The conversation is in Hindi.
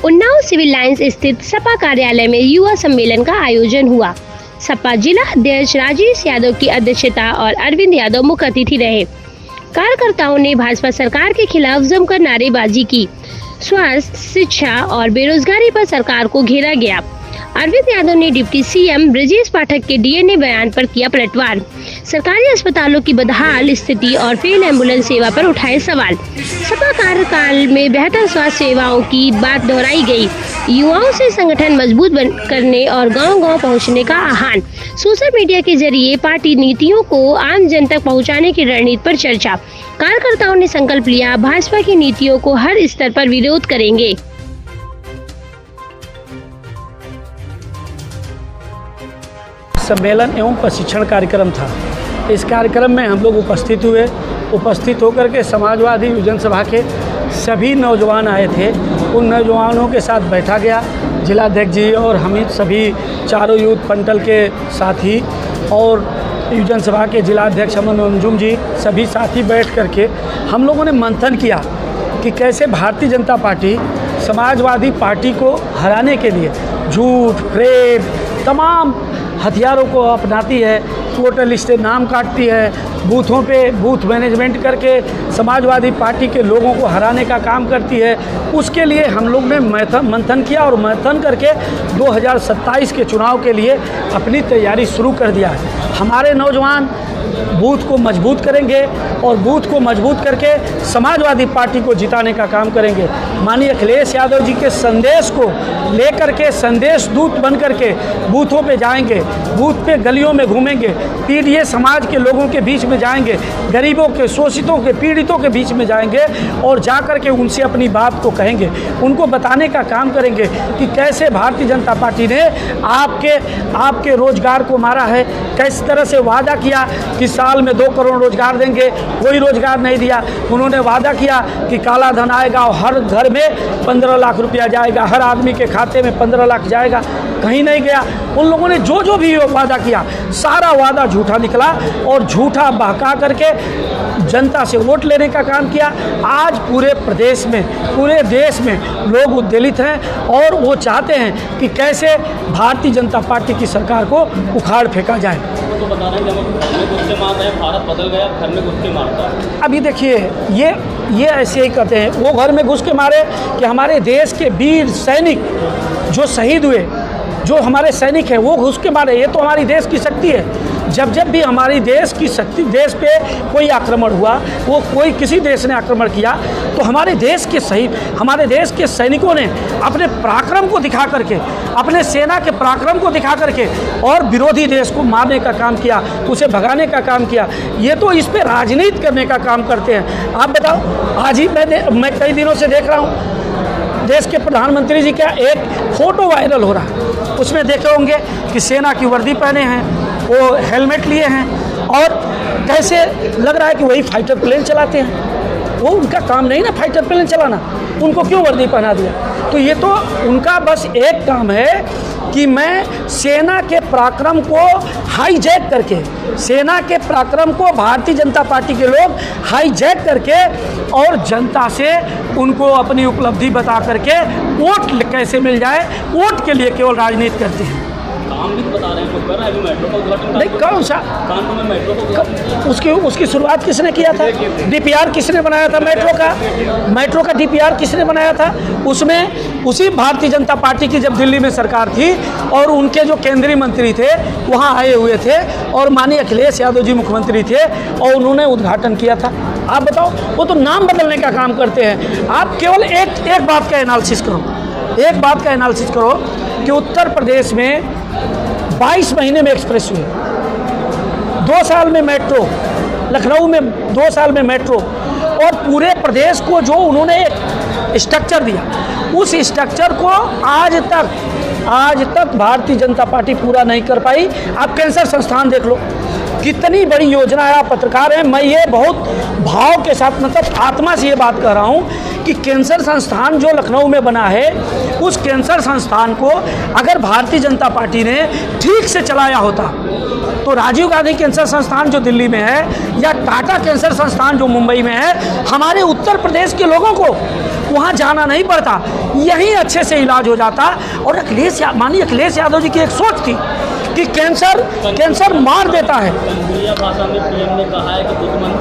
उन्नाव सिविल लाइंस स्थित सपा कार्यालय में युवा सम्मेलन का आयोजन हुआ। सपा जिला अध्यक्ष राजेश यादव की अध्यक्षता और अरविंद यादव मुख्य अतिथि रहे। कार्यकर्ताओं ने भाजपा सरकार के खिलाफ जमकर नारेबाजी की। स्वास्थ्य, शिक्षा और बेरोजगारी पर सरकार को घेरा गया। अरविंद यादव ने डिप्टी सीएम ब्रजेश पाठक के डीएनए बयान पर किया पलटवार। सरकारी अस्पतालों की बदहाल स्थिति और फेल एम्बुलेंस सेवा पर उठाए सवाल। सपा कार्यकाल में बेहतर स्वास्थ्य सेवाओं की बात दोहराई गई। युवाओं से संगठन मजबूत करने और गांव-गांव पहुंचने का आह्वान। सोशल मीडिया के जरिए पार्टी नीतियों को आम जन तक पहुंचाने की रणनीति पर चर्चा। कार्यकर्ताओं ने संकल्प लिया, भाजपा की नीतियों को हर स्तर पर विरोध करेंगे। सम्मेलन एवं प्रशिक्षण कार्यक्रम था। इस कार्यक्रम में हम लोग उपस्थित हुए। उपस्थित होकर के समाजवादी युवजन सभा के सभी नौजवान आए थे। उन नौजवानों के साथ बैठा गया। जिलाध्यक्ष जी और हम सभी चारों यूथ पंटल के साथी और युवजन सभा के जिलाध्यक्ष अमन मंजुम जी सभी साथी बैठ करके हम लोगों ने मंथन किया कि कैसे भारतीय जनता पार्टी समाजवादी पार्टी को हराने के लिए झूठ, प्रेम, तमाम हथियारों को अपनाती है। वोटर लिस्ट से नाम काटती है, बूथों पे बूथ मैनेजमेंट करके समाजवादी पार्टी के लोगों को हराने का काम करती है। उसके लिए हम लोग ने मंथन किया और मंथन करके 2027 के चुनाव के लिए अपनी तैयारी शुरू कर दिया है। हमारे नौजवान बूथ को मजबूत करेंगे और बूथ को मजबूत करके समाजवादी पार्टी को जिताने का काम करेंगे। माननीय अखिलेश यादव जी के संदेश को लेकर के संदेश दूत बन करके बूथों पे जाएंगे, बूथ पे गलियों में घूमेंगे, पीड़ित समाज के लोगों के बीच में जाएंगे, गरीबों के, शोषितों के, पीड़ितों के बीच में जाएंगे और जा कर के उनसे अपनी बात को कहेंगे, उनको बताने का काम करेंगे कि कैसे भारतीय जनता पार्टी ने आपके रोजगार को मारा है, किस तरह से वादा किया कि साल में 2 करोड़ रोजगार देंगे, कोई रोजगार नहीं दिया। उन्होंने वादा किया कि काला धन आएगा और हर घर में 15 लाख रुपया जाएगा, हर आदमी के खाते में 15 लाख जाएगा, कहीं नहीं गया। उन लोगों ने जो भी वादा किया सारा वादा झूठा निकला और झूठा बहका करके जनता से वोट लेने का काम किया। आज पूरे प्रदेश में, पूरे देश में लोग उद्वेलित हैं और वो चाहते हैं कि कैसे भारतीय जनता पार्टी की सरकार को उखाड़ फेंका जाए। तो बता रहे हैं जब घर में गुस्से मारते हैं, भारत बदल गया, घर में घुस के मारता है। अभी देखिए ये ऐसे ही करते हैं। वो घर में घुस के मारे कि हमारे देश के वीर सैनिक जो शहीद हुए, जो हमारे सैनिक हैं वो घुस के मारे। ये तो हमारी देश की शक्ति है। जब भी हमारी देश की शक्ति, देश पे कोई आक्रमण हुआ, वो कोई किसी देश ने आक्रमण किया तो हमारे देश के शहीद, हमारे देश के सैनिकों ने अपने पराक्रम को दिखा करके, अपने सेना के पराक्रम को दिखा करके और विरोधी देश को मारने का काम किया, उसे भगाने का काम किया। ये तो इस पर राजनीति करने का काम करते हैं। आप बताओ, आज ही मैं कई दिनों से देख रहा हूँ देश के प्रधानमंत्री जी का एक फ़ोटो वायरल हो रहा है। उसमें देखे होंगे कि सेना की वर्दी पहने हैं, वो हेलमेट लिए हैं और कैसे लग रहा है कि वही फाइटर प्लेन चलाते हैं। वो उनका काम नहीं ना फाइटर प्लेन चलाना, उनको क्यों वर्दी पहना दिया? तो ये तो उनका बस एक काम है कि मैं सेना के पराक्रम को हाईजैक करके, सेना के पराक्रम को भारतीय जनता पार्टी के लोग हाईजैक करके और जनता से उनको अपनी उपलब्धि बता करके वोट कैसे मिल जाए, वोट के लिए केवल राजनीति करते हैं। काम भी बता रहे हैं कुछ कर रहे हैं। अभी मेट्रो का उद्घाटन नहीं, कौन सा कानपुर में मेट्रो का उसकी शुरुआत किसने किया था? डीपीआर किसने बनाया था? मेट्रो का डीपीआर किसने बनाया था? उसमें उसी भारतीय जनता पार्टी की जब दिल्ली में सरकार थी और उनके जो केंद्रीय मंत्री थे वहाँ आए हुए थे और माननीय अखिलेश यादव जी मुख्यमंत्री थे और उन्होंने उद्घाटन किया था। आप बताओ, वो तो नाम बदलने का काम करते हैं। आप केवल एक बात का एनालिसिस करो, एक बात का एनालिसिस करो कि उत्तर प्रदेश में 22 महीने में एक्सप्रेस हुए, 2 साल में मेट्रो, लखनऊ में 2 साल में मेट्रो और पूरे प्रदेश को जो उन्होंने एक स्ट्रक्चर दिया, उस स्ट्रक्चर को आज तक भारतीय जनता पार्टी पूरा नहीं कर पाई। आप कैंसर संस्थान देख लो, कितनी बड़ी योजना है। आप पत्रकार हैं, मैं ये बहुत भाव के साथ मतलब आत्मा से ये बात कह रहा हूँ कि कैंसर संस्थान जो लखनऊ में बना है, उस कैंसर संस्थान को अगर भारतीय जनता पार्टी ने ठीक से चलाया होता तो राजीव गांधी कैंसर संस्थान जो दिल्ली में है या टाटा कैंसर संस्थान जो मुंबई में है, हमारे उत्तर प्रदेश के लोगों को वहाँ जाना नहीं पड़ता, यहीं अच्छे से इलाज हो जाता। और माननीय अखिलेश यादव जी की एक सोच थी कि कैंसर मार देता है। भाषा में पीएम ने कहा है कि दुश्मन